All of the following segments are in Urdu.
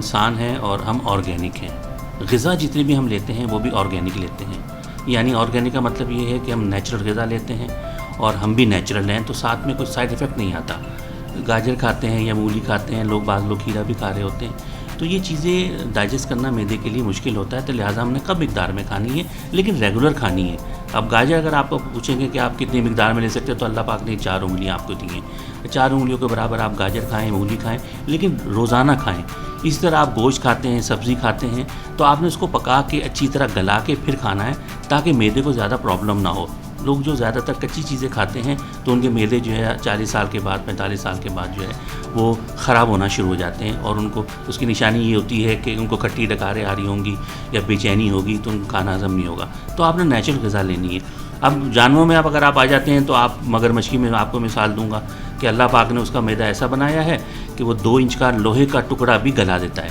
انسان ہیں اور ہم آرگینک ہیں. غذا جتنی بھی ہم لیتے ہیں وہ بھی آرگینک لیتے ہیں. یعنی آرگینک کا مطلب یہ ہے کہ ہم نیچرل غذا لیتے ہیں اور ہم بھی نیچرل ہیں، تو ساتھ میں کوئی سائیڈ ایفیکٹ نہیں آتا. گاجر کھاتے ہیں یا مولی کھاتے ہیں بعض لوگ کھیرا بھی کھا رہے ہوتے ہیں، تو یہ چیزیں ڈائجسٹ کرنا معدے کے لیے مشکل ہوتا ہے. تو لہٰذا ہم نے کم مقدار میں کھانی ہے لیکن ریگولر کھانی ہے. اب گاجر اگر آپ کو پوچھیں گے کہ آپ کتنی مقدار میں لے سکتے ہیں، تو اللہ پاک نے 4 انگلیاں آپ کو دی ہیں. 4 انگلیوں کے برابر آپ گاجر کھائیں، مولی کھائیں، لیکن روزانہ کھائیں. اسی طرح آپ گوشت کھاتے ہیں، سبزی کھاتے ہیں، تو آپ نے اس کو پکا کے اچھی طرح گلا کے پھر کھانا ہے تاکہ معدے کو زیادہ پرابلم نہ ہو. لوگ جو زیادہ تر کچی چیزیں کھاتے ہیں تو ان کے معدے جو ہے 40 سال کے بعد 45 سال کے بعد جو ہے وہ خراب ہونا شروع ہو جاتے ہیں، اور ان کو اس کی نشانی یہ ہوتی ہے کہ ان کو کھٹی ڈکاریں آ رہی ہوں گی یا بے چینی ہوگی تو ان کو کھانا ہضم نہیں ہوگا. تو آپ نے نیچرل غذا لینی ہے. اب جانوروں میں اگر آپ آ جاتے ہیں تو آپ مگر مچھلی میں آپ کو مثال دوں گا کہ اللہ پاک نے اس کا معدہ ایسا بنایا ہے کہ وہ 2 انچ کا لوہے کا ٹکڑا بھی گلا دیتا ہے.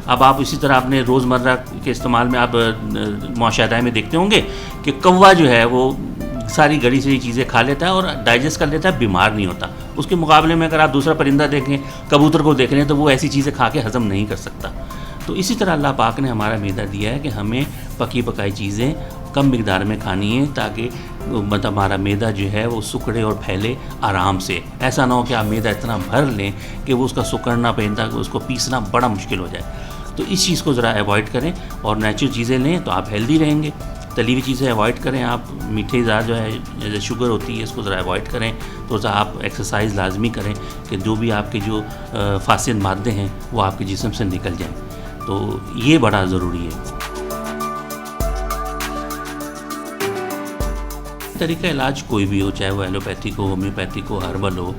اب آپ اسی طرح اپنے روزمرہ کے استعمال میں آپ معاشرہ میں دیکھتے ہوں گے کہ کوا جو ہے وہ ساری گڑی سڑی چیزیں کھا لیتا ہے اور ڈائجسٹ کر لیتا ہے، بیمار نہیں ہوتا. اس کے مقابلے میں اگر آپ دوسرا پرندہ دیکھیں، کبوتر کو دیکھ لیں، تو وہ ایسی چیزیں کھا کے ہضم نہیں کر سکتا. تو اسی طرح اللہ پاک نے ہمارا معدہ دیا ہے کہ ہمیں پکی پکائی چیزیں کم مقدار میں کھانی ہے تاکہ ہمارا معدہ جو ہے وہ سکڑے اور پھیلے آرام سے. ایسا نہ ہو کہ آپ معدہ اتنا بھر لیں کہ وہ اس کا سکڑنا پہنتا کہ اس کو پیسنا بڑا مشکل ہو جائے. تو اس چیز کو ذرا اوائڈ کریں اور نیچرل چیزیں لیں تو آپ ہیلدی رہیں گے. تلی ہوئی چیزیں اوائڈ کریں. آپ میٹھے زیادہ جو ہے جیسے شوگر ہوتی ہے اس کو ذرا اوائڈ کریں. تو آپ ایکسرسائز لازمی کریں کہ جو بھی آپ کے جو فاسد مادے ہیں وہ آپ کے جسم سے نکل جائیں. تو یہ بڑا ضروری ہے. طریقہ علاج کوئی بھی ہو، چاہے وہ ایلوپیتھک ہو، ہومیوپیتھک ہو، ہربل ہو،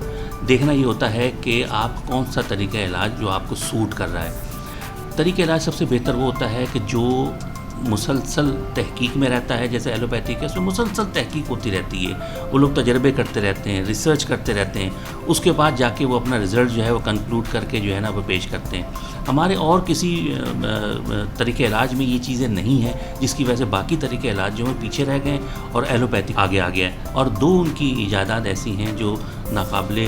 دیکھنا یہ ہوتا ہے کہ آپ کون سا طریقہ علاج جو آپ کو سوٹ کر رہا ہے. طریقہ علاج سب سے بہتر وہ ہوتا ہے کہ جو مسلسل تحقیق میں رہتا ہے. جیسے ایلوپیتھک ہے اس میں مسلسل تحقیق ہوتی رہتی ہے، وہ لوگ تجربے کرتے رہتے ہیں، ریسرچ کرتے رہتے ہیں، اس کے بعد جا کے وہ اپنا رزلٹ جو ہے وہ کنکلوڈ کر کے جو ہے نا وہ پیش کرتے ہیں. ہمارے اور کسی طریقہ علاج میں یہ چیزیں نہیں ہیں جس کی وجہ سے باقی طریقہ علاج جو ہیں پیچھے رہ گئے اور ایلوپیتھک آگے آ گیا ہے. اور 2 ان کی ایجادات ایسی ہیں جو ناقابل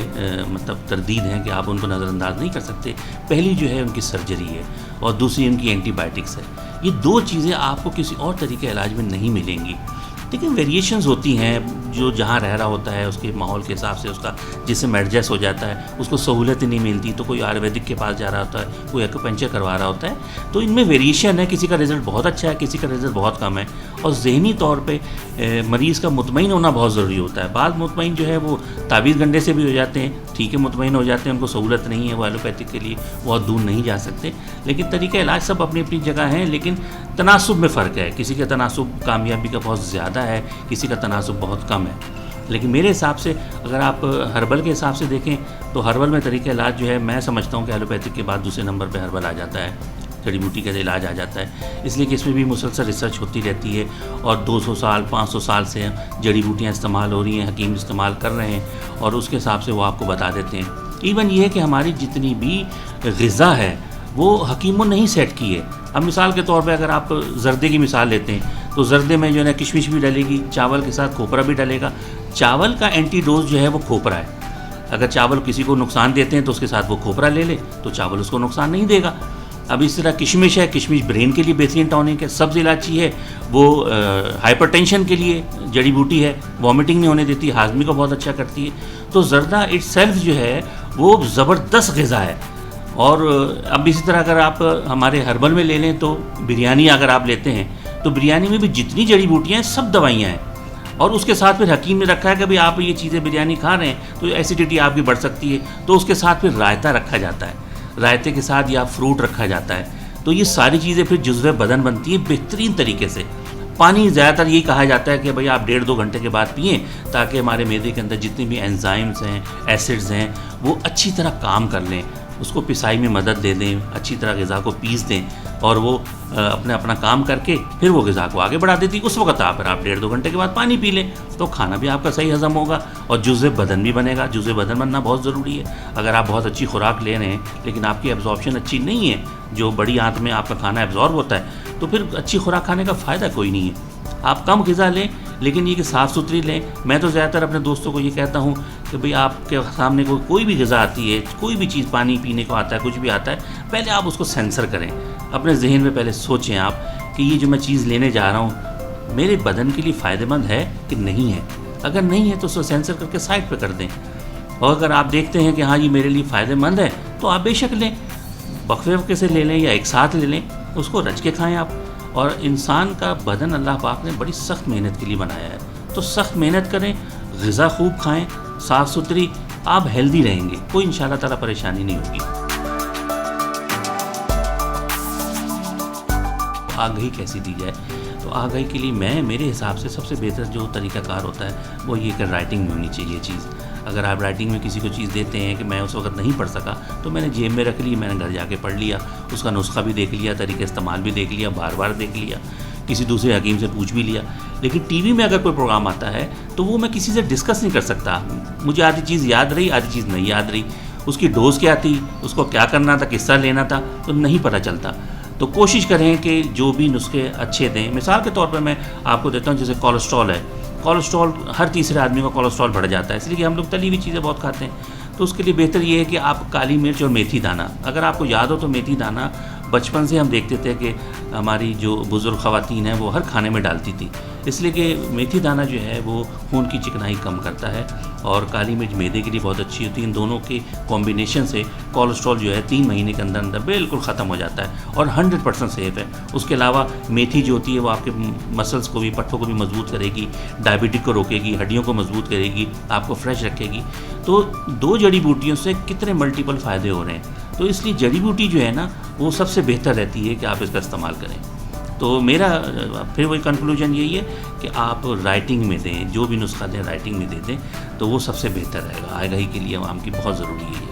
مطلب تردید ہیں کہ آپ ان کو نظر انداز نہیں کر سکتے. پہلی جو ہے ان کی سرجری ہے اور دوسری ان کی اینٹی بائیوٹکس ہے. یہ 2 چیزیں آپ کو کسی اور طریقہ علاج میں نہیں ملیں گی. لیکن ویریشنز ہوتی ہیں، جو جہاں رہ رہا ہوتا ہے اس کے ماحول کے حساب سے اس کا جسم ایڈجسٹ ہو جاتا ہے، اس کو سہولت نہیں ملتی تو کوئی آیورویدک کے پاس جا رہا ہوتا ہے، کوئی ایکوپنچر کروا رہا ہوتا ہے. تو ان میں ویریشن ہے، کسی کا رزلٹ بہت اچھا ہے، کسی کا رزلٹ بہت کم ہے. اور ذہنی طور پہ مریض کا مطمئن ہونا بہت ضروری ہوتا ہے. بعض مطمئن جو ہے وہ تعویذ گنڈے سے بھی ہو جاتے ہیں، ٹھیک ہے مطمئن ہو جاتے ہیں، ان کو سہولت نہیں ہے، وہ ایلوپیتھک کے لیے بہت دور نہیں جا سکتے. لیکن طریقہ علاج سب اپنی اپنی جگہ ہیں، لیکن تناسب میں فرق ہے. کسی کا تناسب کامیابی کا بہت زیادہ ہے، کسی کا تناسب بہت کم ہے. لیکن میرے حساب سے اگر آپ ہربل کے حساب سے دیکھیں تو ہربل میں طریقہ علاج جو ہے میں سمجھتا ہوں کہ ایلوپیتھک کے بعد دوسرے نمبر پہ ہربل آ جاتا ہے، جڑی بوٹی کا علاج آ جاتا ہے. اس لیے کہ اس میں بھی مسلسل ریسرچ ہوتی رہتی ہے اور 200 سال 500 سال سے جڑی بوٹیاں استعمال ہو رہی ہیں، حکیم استعمال کر رہے ہیں اور اس کے حساب سے وہ آپ کو بتا دیتے ہیں. ایون یہ ہے کہ ہماری جتنی بھی غذا ہے وہ حکیموں نے ہی سیٹ کی ہے. اب مثال کے طور پہ اگر آپ زردے کی مثال لیتے ہیں تو زردے میں جو ہے نا کشمش بھی ڈلے گی، چاول کے ساتھ کھوپرا بھی ڈلے گا. چاول کا اینٹی ڈوز جو ہے وہ کھوپرا ہے. اگر چاول کسی کو نقصان دیتے ہیں تو اس کے ساتھ وہ کھوپرا لے لے تو چاول اس کو نقصان نہیں دے گا. اب اس طرح کشمش ہے، کشمش برین کے لیے بہترین ٹونک ہے. سبز الائچی ہے وہ ہائپر ٹینشن کے لیے جڑی بوٹی ہے، وامٹنگ نہیں ہونے دیتی، ہاضمے کو بہت اچھا کرتی ہے. تو زردہ اٹ سیلف جو ہے وہ زبردست غذا ہے. اور اب اسی طرح اگر آپ ہمارے ہربل میں لے لیں تو بریانی اگر آپ لیتے ہیں تو بریانی میں بھی جتنی جڑی بوٹیاں ہیں سب دوائیاں ہیں. اور اس کے ساتھ پھر حکیم نے رکھا ہے کہ بھئی آپ یہ چیزیں بریانی کھا رہے ہیں تو ایسیڈیٹی آپ کی بڑھ سکتی ہے، تو اس کے ساتھ پھر رائتہ رکھا جاتا ہے، رائتے کے ساتھ یا فروٹ رکھا جاتا ہے. تو یہ ساری چیزیں پھر جزو بدن بنتی ہیں بہترین طریقے سے. پانی زیادہ تر یہی کہا جاتا ہے کہ بھئی آپ 1.5-2 گھنٹے کے بعد پئیں تاکہ ہمارے معدے کے اندر جتنی بھی انزائمز ہیں، ایسڈز ہیں، وہ اچھی طرح کام کر لیں، اس کو پسائی میں مدد دے دیں، اچھی طرح غذا کو پیس دیں اور وہ اپنا کام کر کے پھر وہ غذا کو آگے بڑھا دیتی. اس وقت آپ 1.5-2 گھنٹے کے بعد پانی پی لیں تو کھانا بھی آپ کا صحیح ہضم ہوگا اور جزو بدن بھی بنے گا. جزو بدن بننا بہت ضروری ہے. اگر آپ بہت اچھی خوراک لے رہے ہیں لیکن آپ کی ایبزارپشن اچھی نہیں ہے، جو بڑی آنت میں آپ کا کھانا ایبزارب ہوتا ہے، تو پھر اچھی خوراک کھانے کا فائدہ کوئی نہیں ہے. آپ کم غذا لیں لیکن یہ کہ صاف ستھری لیں. میں تو زیادہ تر اپنے دوستوں کو یہ کہتا ہوں کہ بھئی آپ کے سامنے کوئی بھی غذا آتی ہے, کوئی بھی چیز, پانی پینے کو آتا ہے, کچھ بھی آتا ہے, پہلے آپ اس کو سینسر کریں. اپنے ذہن میں پہلے سوچیں آپ کہ یہ جو میں چیز لینے جا رہا ہوں میرے بدن کے لیے فائدہ مند ہے کہ نہیں ہے. اگر نہیں ہے تو اس کو سینسر کر کے سائڈ پہ کر دیں, اور اگر آپ دیکھتے ہیں کہ ہاں یہ میرے لیے فائدہ مند ہے تو آپ بے شک لیں, وقفے وقفے سے لے لیں یا ایک ساتھ لے لیں, اس کو رچ کے کھائیں آپ. اور انسان کا بدن اللہ پاک نے بڑی سخت محنت کے لیے بنایا ہے, تو سخت محنت کریں, غذا خوب کھائیں, صاف ستھری, آپ ہیلدی رہیں گے, کوئی انشاءاللہ تعالیٰ پریشانی نہیں ہوگی. آگہی کیسی دی جائے؟ تو آگہی کے لیے میرے حساب سے سب سے بہتر جو طریقہ کار ہوتا ہے وہ یہ کہ رائٹنگ میں ہونی چاہیے چیز. اگر آپ رائٹنگ میں کسی کو چیز دیتے ہیں کہ میں اس وقت نہیں پڑھ سکا تو میں نے جیب میں رکھ لی, میں نے گھر جا کے پڑھ لیا, اس کا نسخہ بھی دیکھ لیا, طریقہ استعمال بھی دیکھ لیا, بار بار دیکھ لیا, کسی دوسرے حکیم سے پوچھ بھی لیا. لیکن ٹی وی میں اگر کوئی پروگرام آتا ہے تو وہ میں کسی سے ڈسکس نہیں کر سکتا. مجھے آدھی چیز یاد رہی, آدھی چیز نہیں یاد رہی, اس کی ڈوز کیا تھی, اس کو کیا کرنا تھا, کس طرح لینا تھا, تو نہیں پتہ چلتا. تو کوشش کریں کہ جو بھی نسخے اچھے دیں. مثال کے طور پہ میں آپ کو دیتا ہوں, جیسے کولیسٹرول ہے, کولیسٹرول ہر تیسرے آدمی کو کولیسٹرول بڑھ جاتا ہے, اس لیے کہ ہم لوگ تلی ہوئی چیزیں بہت کھاتے ہیں. تو اس کے لیے بہتر یہ ہے کہ آپ کالی مرچ اور میتھی دانہ, اگر آپ کو یاد ہو تو میتھی دانہ بچپن سے ہم دیکھتے تھے کہ ہماری جو بزرگ خواتین ہیں وہ ہر کھانے میں ڈالتی تھی, اس لیے کہ میتھی دانہ جو ہے وہ خون کی چکنائی کم کرتا ہے, اور کالی مرچ معدے کے لیے بہت اچھی ہوتی ہے. ان دونوں کے کمبینیشن سے کولیسٹرول جو ہے 3 مہینے کے اندر اندر بالکل ختم ہو جاتا ہے اور 100% سیف ہے. اس کے علاوہ میتھی جو ہوتی ہے وہ آپ کے مسلس کو بھی, پٹھوں کو بھی مضبوط کرے گی, ڈائبٹک کو روکے گی, ہڈیوں کو مضبوط کرے گی, آپ کو فریش رکھے گی. تو 2 جڑی بوٹیوں سے کتنے ملٹیپل فائدے ہو رہے ہیں. تو اس لیے جڑی بوٹی جو ہے نا وہ سب سے بہتر رہتی ہے کہ آپ اس کا استعمال کریں. تو میرا پھر وہی کنکلوژن یہی ہے کہ آپ رائٹنگ میں دیں, جو بھی نسخہ دیں رائٹنگ میں دے دیں تو وہ سب سے بہتر رہے گا. آگہی کے لیے عوام کی بہت ضروری ہے.